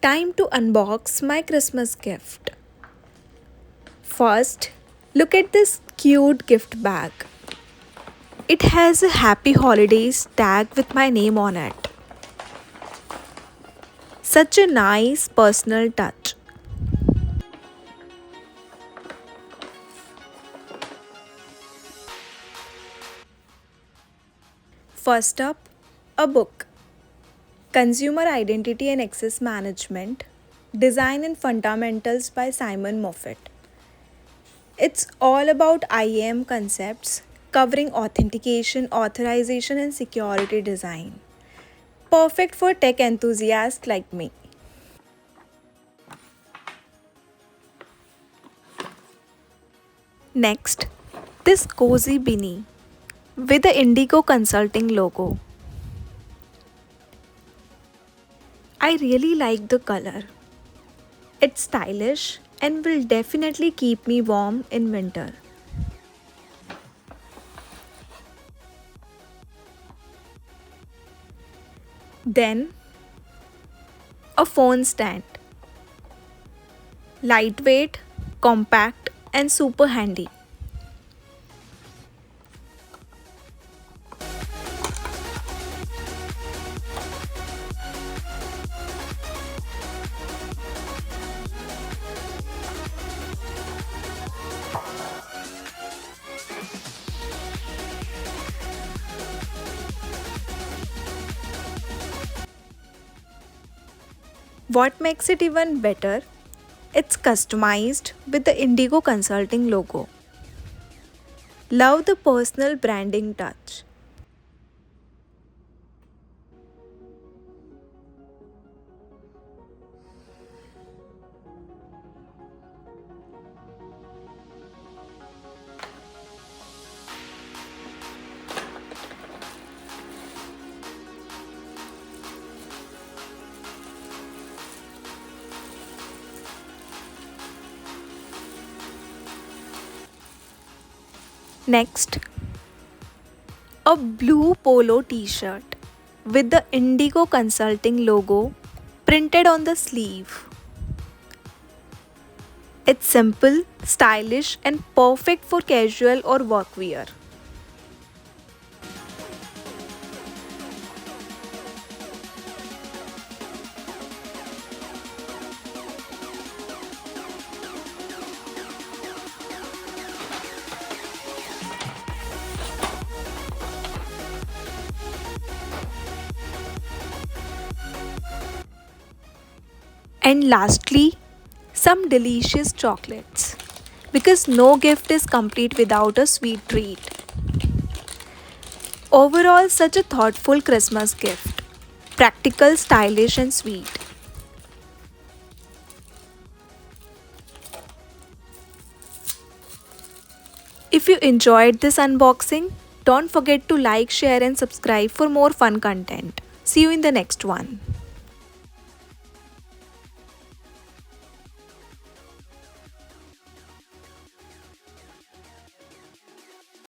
Time to unbox my Christmas gift. First, look at this cute gift bag. It has a Happy Holidays tag with my name on it. Such a nice personal touch. First up, a book. Consumer Identity and Access Management, Design and Fundamentals by Simon Moffat. It's all about IAM concepts covering authentication, authorization, and security design. Perfect for tech enthusiasts like me. Next, this cozy beanie with the Indigo Consulting logo. I really like the color. It's stylish and will definitely keep me warm in winter. Then, a phone stand. Lightweight, compact, and super handy. What makes it even better? It's customized with the Indigo Consulting logo. Love the personal branding touch. Next, a blue polo t-shirt with the Indigo Consulting logo printed on the sleeve. It's simple, stylish, and perfect for casual or work wear. And lastly, some delicious chocolates. Because no gift is complete without a sweet treat. Overall, such a thoughtful Christmas gift. Practical, stylish, and sweet. If you enjoyed this unboxing, don't forget to like, share, and subscribe for more fun content. See you in the next one.